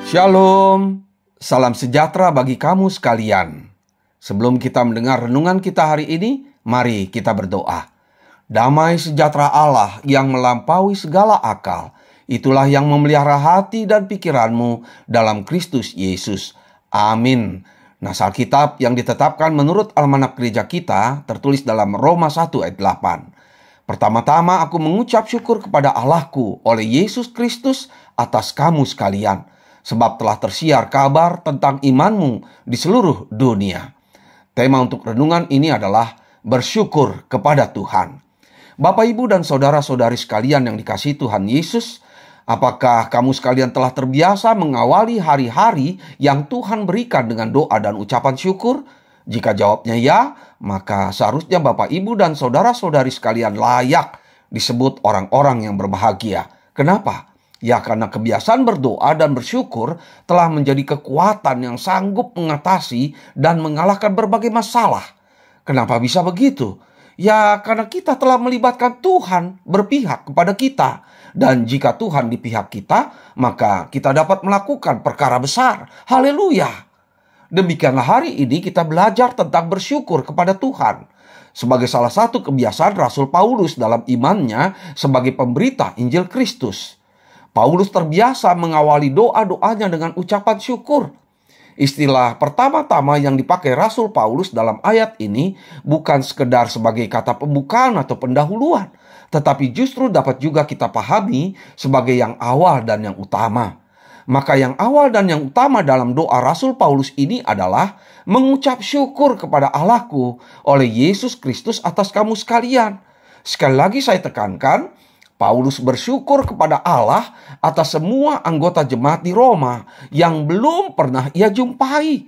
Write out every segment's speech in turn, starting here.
Shalom, salam sejahtera bagi kamu sekalian. Sebelum kita mendengar renungan kita hari ini, mari kita berdoa. Damai sejahtera Allah yang melampaui segala akal, itulah yang memelihara hati dan pikiranmu dalam Kristus Yesus. Amin. Nas Alkitab yang ditetapkan menurut almanak gereja kita tertulis dalam Roma 1 ayat 8. Pertama-tama aku mengucap syukur kepada Allahku oleh Yesus Kristus atas kamu sekalian, sebab telah tersiar kabar tentang imanmu di seluruh dunia. Tema untuk renungan ini adalah bersyukur kepada Tuhan. Bapak, Ibu, dan saudara-saudari sekalian yang dikasihi Tuhan Yesus, apakah kamu sekalian telah terbiasa mengawali hari-hari yang Tuhan berikan dengan doa dan ucapan syukur? Jika jawabnya ya, maka seharusnya Bapak, Ibu, dan saudara-saudari sekalian layak disebut orang-orang yang berbahagia. Kenapa? Ya, karena kebiasaan berdoa dan bersyukur telah menjadi kekuatan yang sanggup mengatasi dan mengalahkan berbagai masalah. Kenapa bisa begitu? Ya, karena kita telah melibatkan Tuhan berpihak kepada kita. Dan jika Tuhan di pihak kita, maka kita dapat melakukan perkara besar. Haleluya! Demikianlah hari ini kita belajar tentang bersyukur kepada Tuhan. Sebagai salah satu kebiasaan Rasul Paulus dalam imannya sebagai pemberita Injil Kristus. Paulus terbiasa mengawali doa-doanya dengan ucapan syukur. Istilah pertama-tama yang dipakai Rasul Paulus dalam ayat ini bukan sekedar sebagai kata pembukaan atau pendahuluan, tetapi justru dapat juga kita pahami sebagai yang awal dan yang utama. Maka yang awal dan yang utama dalam doa Rasul Paulus ini adalah mengucap syukur kepada Allahku oleh Yesus Kristus atas kamu sekalian. Sekali lagi saya tekankan, Paulus bersyukur kepada Allah atas semua anggota jemaat di Roma yang belum pernah ia jumpai.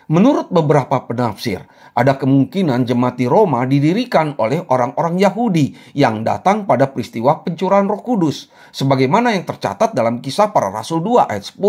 Menurut beberapa penafsir, ada kemungkinan jemaat di Roma didirikan oleh orang-orang Yahudi yang datang pada peristiwa pencurahan Roh Kudus, sebagaimana yang tercatat dalam Kisah Para Rasul 2 ayat 10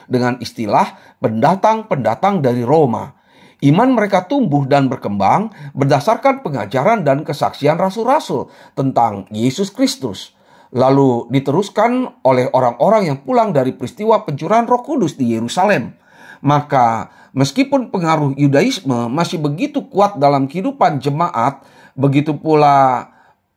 dengan istilah pendatang-pendatang dari Roma. Iman mereka tumbuh dan berkembang berdasarkan pengajaran dan kesaksian rasul-rasul tentang Yesus Kristus. Lalu diteruskan oleh orang-orang yang pulang dari peristiwa pencurahan Roh Kudus di Yerusalem. Maka meskipun pengaruh Yudaisme masih begitu kuat dalam kehidupan jemaat, begitu pula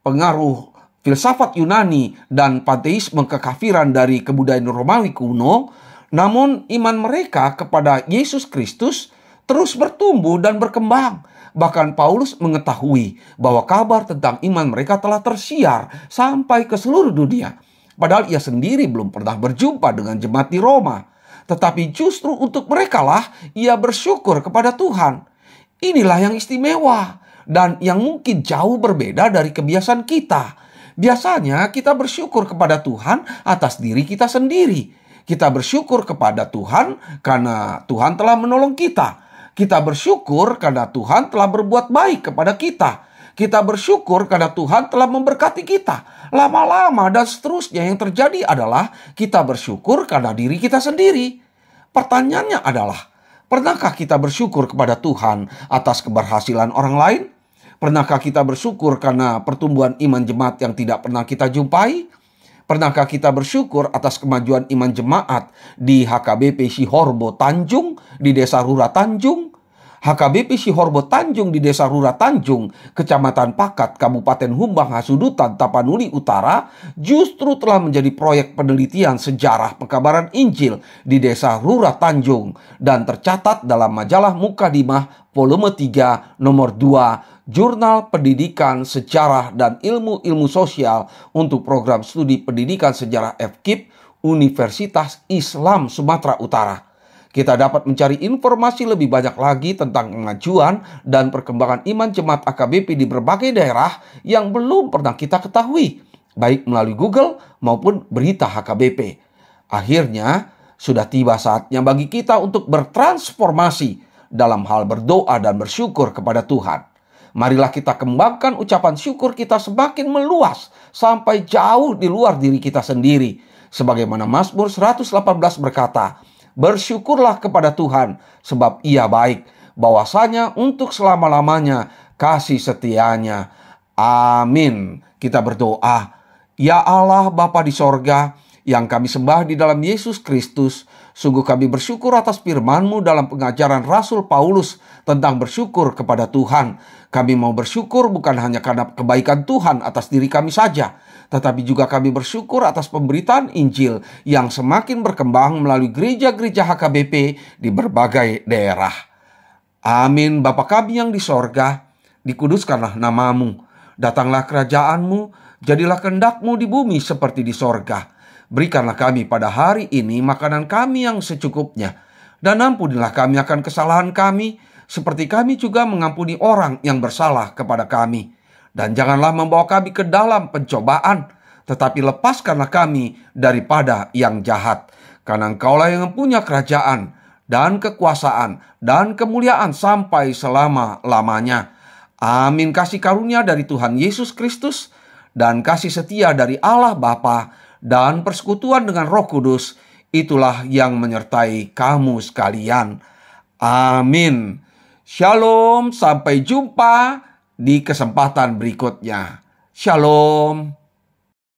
pengaruh filsafat Yunani dan panteisme kekafiran dari kebudayaan Romawi kuno, namun iman mereka kepada Yesus Kristus terus bertumbuh dan berkembang. Bahkan Paulus mengetahui bahwa kabar tentang iman mereka telah tersiar sampai ke seluruh dunia. Padahal ia sendiri belum pernah berjumpa dengan jemaat di Roma. Tetapi justru untuk merekalah ia bersyukur kepada Tuhan. Inilah yang istimewa dan yang mungkin jauh berbeda dari kebiasaan kita. Biasanya kita bersyukur kepada Tuhan atas diri kita sendiri. Kita bersyukur kepada Tuhan karena Tuhan telah menolong kita. Kita bersyukur karena Tuhan telah berbuat baik kepada kita. Kita bersyukur karena Tuhan telah memberkati kita. Lama-lama dan seterusnya yang terjadi adalah kita bersyukur karena diri kita sendiri. Pertanyaannya adalah, pernahkah kita bersyukur kepada Tuhan atas keberhasilan orang lain? Pernahkah kita bersyukur karena pertumbuhan iman jemaat yang tidak pernah kita jumpai? Pernahkah kita bersyukur atas kemajuan iman jemaat di HKBP Sihorbo Tanjung di Desa Rura Tanjung? HKBP Sihorbo Tanjung di Desa Rura Tanjung, Kecamatan Pakat, Kabupaten Humbang Hasudutan, Tapanuli Utara, justru telah menjadi proyek penelitian sejarah pekabaran Injil di Desa Rura Tanjung dan tercatat dalam majalah Mukadimah volume 3 nomor 2 Jurnal Pendidikan Sejarah dan Ilmu-Ilmu Sosial untuk program studi pendidikan sejarah FKIP Universitas Islam Sumatera Utara. Kita dapat mencari informasi lebih banyak lagi tentang kemajuan dan perkembangan iman jemaat AKBP di berbagai daerah yang belum pernah kita ketahui, baik melalui Google maupun berita HKBP. Akhirnya, sudah tiba saatnya bagi kita untuk bertransformasi dalam hal berdoa dan bersyukur kepada Tuhan. Marilah kita kembangkan ucapan syukur kita semakin meluas sampai jauh di luar diri kita sendiri. Sebagaimana Mazmur 118 berkata, bersyukurlah kepada Tuhan sebab ia baik, bahwasanya untuk selama-lamanya kasih setianya. Amin. Kita berdoa. Ya Allah Bapa di sorga, yang kami sembah di dalam Yesus Kristus. Sungguh kami bersyukur atas firman-Mu dalam pengajaran Rasul Paulus tentang bersyukur kepada Tuhan. Kami mau bersyukur bukan hanya karena kebaikan Tuhan atas diri kami saja, tetapi juga kami bersyukur atas pemberitaan Injil yang semakin berkembang melalui gereja-gereja HKBP di berbagai daerah. Amin. Bapa kami yang di sorga, dikuduskanlah nama-Mu. Datanglah kerajaan-Mu, jadilah kehendak-Mu di bumi seperti di sorga. Berikanlah kami pada hari ini makanan kami yang secukupnya. Dan ampunilah kami akan kesalahan kami, seperti kami juga mengampuni orang yang bersalah kepada kami. Dan janganlah membawa kami ke dalam pencobaan, tetapi lepaskanlah kami daripada yang jahat. Karena Engkaulah yang mempunyai kerajaan, dan kekuasaan, dan kemuliaan sampai selama-lamanya. Amin. Kasih karunia dari Tuhan Yesus Kristus, dan kasih setia dari Allah Bapa, dan persekutuan dengan Roh Kudus, itulah yang menyertai kamu sekalian. Amin. Shalom, sampai jumpa di kesempatan berikutnya. Shalom.